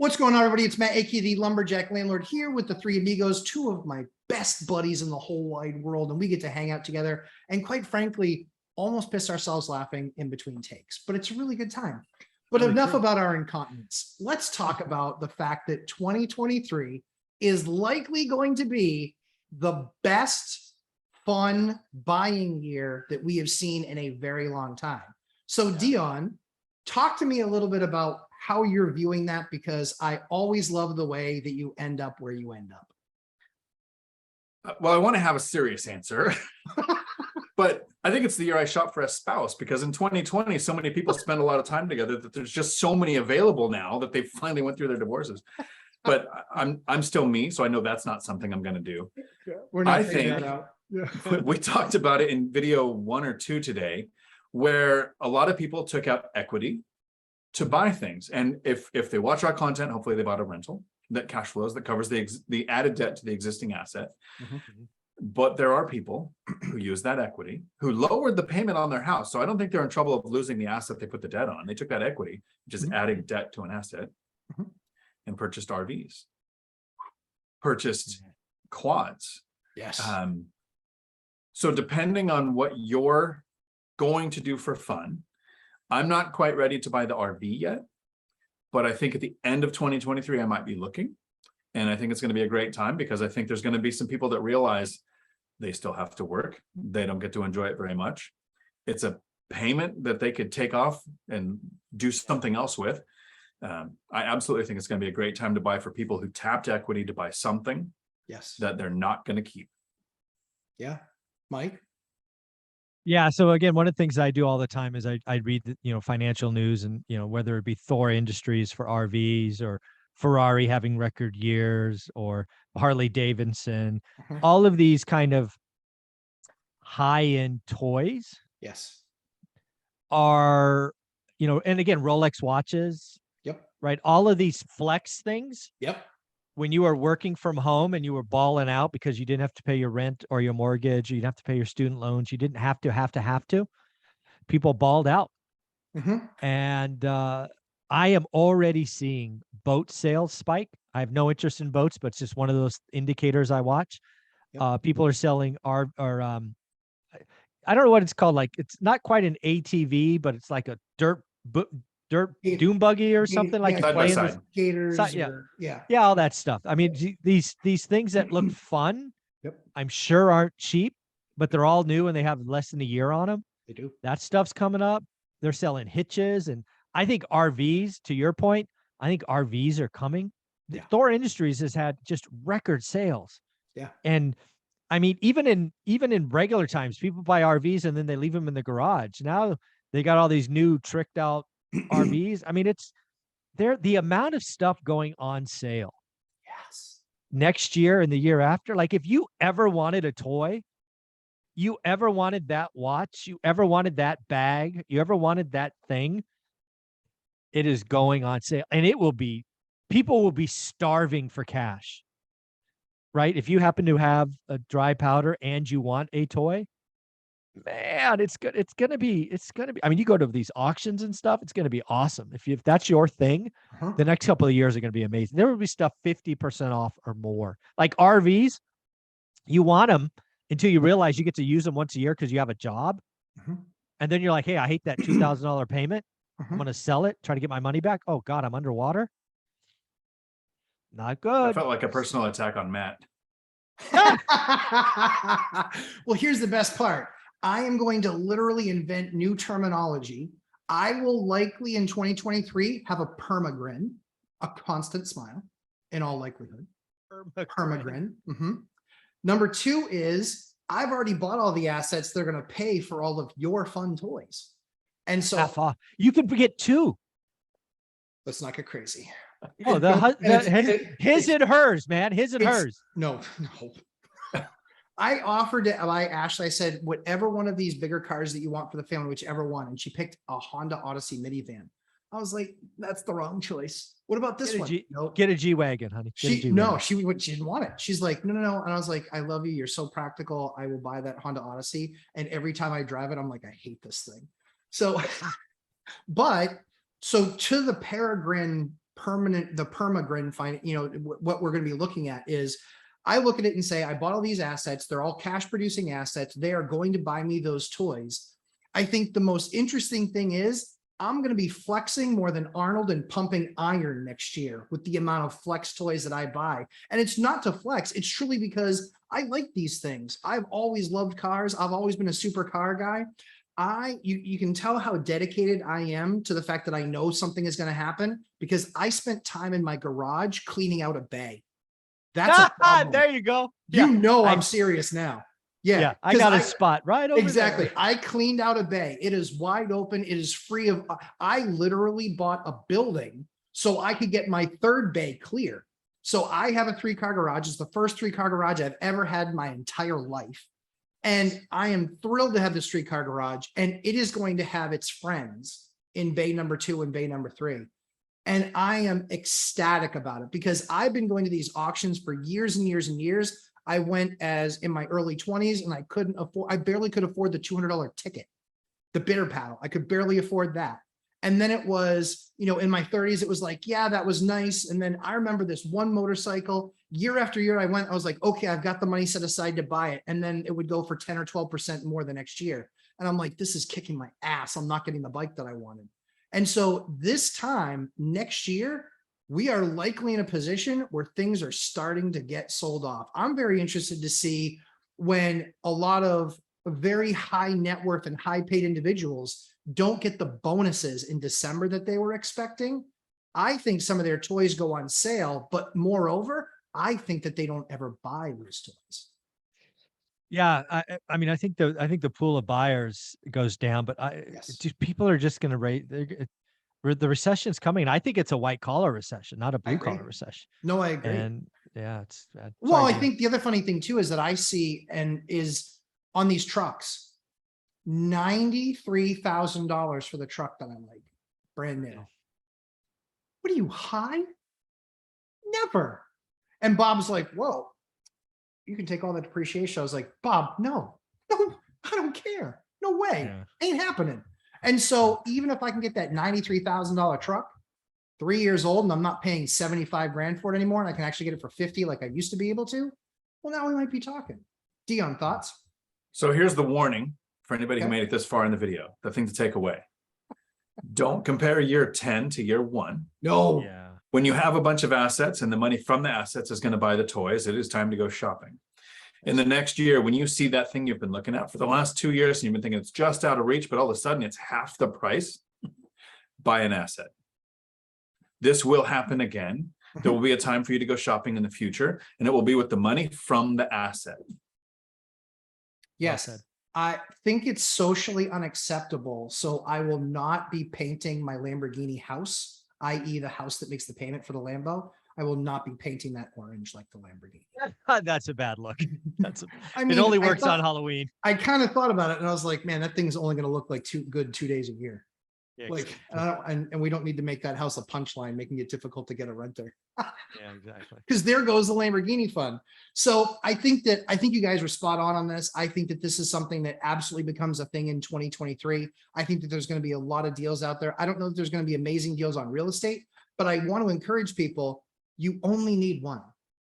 What's going on, everybody? It's Matt, aka the Lumberjack Landlord, here with the three amigos, two of my best buddies in the whole wide world, and we get to hang out together and, quite frankly, almost piss ourselves laughing in between takes. But it's a really good time. But Really enough true. about our incontinence. Let's talk about the fact that 2023 is likely going to be the best fun buying year that we have seen in a very long time. So, Dion, talk to me a little bit about how you're viewing that, because I always love the way that you end up where you end up. Well, I want to have a serious answer, but I think it's the year I shop for a spouse, because in 2020, so many people spend a lot of time together that there's just so many available now that they finally went through their divorces. But I'm still me, so I know that's not something I'm going to do. We're not I figuring think that out. Yeah. we talked about it in video 1 or 2 today, where a lot of people took out equity to buy things. And if they watch our content, hopefully they bought a rental that cash flows, that covers the added debt to the existing asset. But there are people who use that equity, who lowered the payment on their house. So I don't think they're in trouble of losing the asset they put the debt on. They took that equity, which is adding debt to an asset, and purchased RVs, purchased quads. Yes. So depending on what you're going to do for fun, I'm not quite ready to buy the RV yet, but I think at the end of 2023, I might be looking. And I think it's going to be a great time, because I think there's going to be some people that realize they still have to work. They don't get to enjoy it very much. It's a payment that they could take off and do something else with. I absolutely think it's going to be a great time to buy for people who tapped equity to buy something that they're not going to keep. Yeah. Mike? Yeah. So again, one of the things I do all the time is I read the, financial news, and, whether it be Thor Industries for RVs, or Ferrari having record years, or Harley Davidson, all of these kind of high-end toys Yes. are, and again, Rolex watches, right? All of these flex things. When you were working from home and you were balling out because you didn't have to pay your rent or your mortgage, or you didn't have to pay your student loans, you didn't have to, people balled out. And I am already seeing boat sales spike. I have no interest in boats, but it's just one of those indicators I watch. People are selling I don't know what it's called. Like, it's not quite an ATV, but it's like a dirt dune buggy or something, like you're playing with skaters. all that stuff. I mean, these things that look fun, I'm sure aren't cheap, but they're all new and they have less than a year on them. They do. That stuff's coming up. They're selling hitches, and I think RVs, to your point, I think RVs are coming. Thor Industries has had just record sales. And I mean, even in regular times, people buy RVs and then they leave them in the garage. Now they got all these new tricked out RVs. I mean, the amount of stuff going on sale. Next year and the year after. Like, if you ever wanted a toy, you ever wanted that watch, you ever wanted that bag, you ever wanted that thing, it is going on sale. And people will be starving for cash, right? If you happen to have a dry powder and you want a toy, man, it's going to be, I mean, you go to these auctions and stuff, it's going to be awesome. If that's your thing, the next couple of years are going to be amazing. There will be stuff 50% off or more. Like RVs, you want them until you realize you get to use them once a year because you have a job. And then you're like, hey, I hate that $2,000 payment. I'm going to sell it, try to get my money back. Oh God, I'm underwater. Not good. I felt like a personal attack on Matt. Well, here's the best part. I am going to literally invent new terminology. I will likely in 2023 have a permagrin, a constant smile, in all likelihood. Permagrin. Number 2 is I've already bought all the assets they're going to pay for all of your fun toys. And so you can get 2. Let's not get crazy. Oh, his and hers, man. His and hers. No. I offered to buy Ashley. I said, whatever one of these bigger cars that you want for the family, whichever one. And she picked a Honda Odyssey minivan. I was like, that's the wrong choice. What about this one? Nope. Get a G-Wagon, honey. She didn't want it. She's like, no. And I was like, I love you. You're so practical. I will buy that Honda Odyssey. And every time I drive it, I'm like, I hate this thing. So, so to the Peregrine the permagrin what we're going to be looking at is I look at it and say, I bought all these assets. They're all cash producing assets. They are going to buy me those toys. I think the most interesting thing is I'm going to be flexing more than Arnold and pumping iron next year with the amount of flex toys that I buy. And it's not to flex. It's truly because I like these things. I've always loved cars. I've always been a supercar guy. You can tell how dedicated I am to the fact that I know something is going to happen because I spent time in my garage cleaning out a bay. That's a problem. There you go. You know I'm serious now. Yeah, I got a spot right over exactly. there. I cleaned out a bay. It is wide open. It is free of. I literally bought a building so I could get my third bay clear. So I have a 3-car garage. It's the first 3-car garage I've ever had in my entire life. And I am thrilled to have this 3-car garage, and it is going to have its friends in bay number 2 and bay number 3. And I am ecstatic about it because I've been going to these auctions for years and years and years. I went as in my early 20s and I barely could afford the $200 ticket, the bitter paddle. I could barely afford that. And then it was, in my 30s, it was like, yeah, that was nice. And then I remember this one motorcycle year after year I was like, okay, I've got the money set aside to buy it. And then it would go for 10 or 12% more the next year. And I'm like, this is kicking my ass. I'm not getting the bike that I wanted. And so this time next year, we are likely in a position where things are starting to get sold off. I'm very interested to see when a lot of very high net worth and high paid individuals don't get the bonuses in December that they were expecting. I think some of their toys go on sale, but moreover, I think that they don't ever buy those toys. Yeah, I mean, I think the pool of buyers goes down, but people are just going to rate. The recession's coming. I think it's a white collar recession, not a blue collar recession. No, I agree. And yeah, it's bad. Well, I think the other funny thing too is that I see is on these trucks, $93,000 for the truck that I like, brand new. What are you, high? Never. And Bob's like, whoa, you can take all the depreciation. I was like, Bob, no, I don't care. No way. Ain't happening. And so even if I can get that $93,000 truck, 3 years old, and I'm not paying 75 grand for it anymore, and I can actually get it for 50 like I used to be able to, well, now we might be talking. Dion, thoughts? So here's the warning for anybody who made it this far in the video, the thing to take away. Don't compare year 10 to year 1. No. Yeah. When you have a bunch of assets and the money from the assets is going to buy the toys, it is time to go shopping. In the next year, when you see that thing you've been looking at for the last 2 years and you've been thinking it's just out of reach, but all of a sudden it's half the price, buy an asset. This will happen again. There will be a time for you to go shopping in the future, and it will be with the money from the asset. Yes. I think it's socially unacceptable. So I will not be painting my Lamborghini house, i.e. the house that makes the payment for the Lambo. I will not be painting that orange like the Lamborghini. That's a bad look. I mean, it only works on Halloween. I kind of thought about it and I was like, man, that thing's only going to look like 2 days a year. Yeah, Like, and we don't need to make that house a punchline, making it difficult to get a renter. Yeah, exactly. Because there goes the Lamborghini fund. So I think you guys were spot on this. I think that this is something that absolutely becomes a thing in 2023. I think that there's going to be a lot of deals out there. I don't know if there's going to be amazing deals on real estate, but I want to encourage people, you only need one.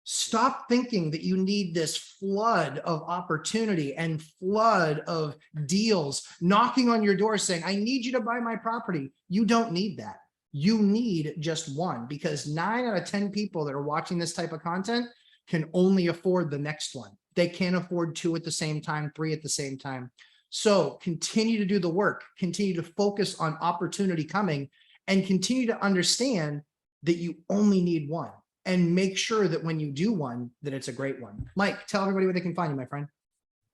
Stop thinking that you need this flood of opportunity and flood of deals knocking on your door saying, I need you to buy my property. You don't need that. You need just one, because 9 out of 10 people that are watching this type of content can only afford the next one. They can't afford 2 at the same time, 3 at the same time. So continue to do the work, continue to focus on opportunity coming, and continue to understand that you only need one. And make sure that when you do one, that it's a great one. Mike, tell everybody where they can find you, my friend.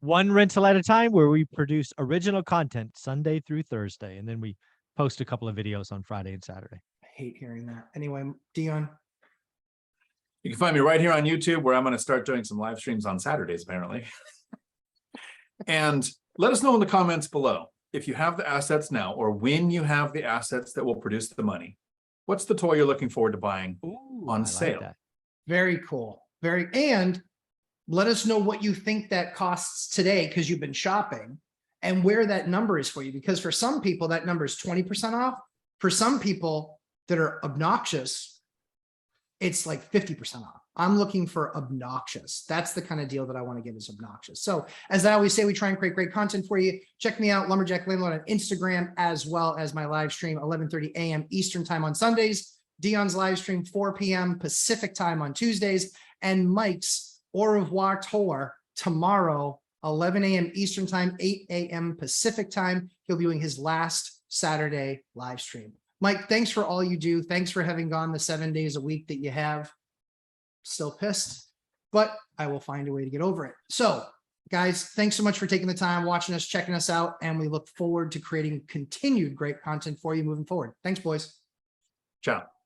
One rental at a time, where we produce original content Sunday through Thursday. And then we post a couple of videos on Friday and Saturday. I hate hearing that. Anyway, Dion. You can find me right here on YouTube, where I'm going to start doing some live streams on Saturdays, apparently. And let us know in the comments below, if you have the assets now, or when you have the assets that will produce the money, what's the toy you're looking forward to buying on sale? Like Very cool. And let us know what you think that costs today, because you've been shopping, and where that number is for you. Because for some people, that number is 20% off. For some people that are obnoxious, it's like 50% off. I'm looking for obnoxious. That's the kind of deal that I want to give is obnoxious. So as I always say, we try and create great content for you. Check me out, Lumberjack Landlord on Instagram, as well as my live stream, 11:30 a.m. Eastern time on Sundays, Dion's live stream, 4 p.m. Pacific time on Tuesdays, and Mike's Au revoir tour tomorrow, 11 a.m. Eastern time, 8 a.m. Pacific time. He'll be doing his last Saturday live stream. Mike, thanks for all you do. Thanks for having gone the 7 days a week that you have. Still pissed, but I will find a way to get over it. So guys, thanks so much for taking the time, watching us, checking us out, and we look forward to creating continued great content for you moving forward. Thanks, boys. Ciao.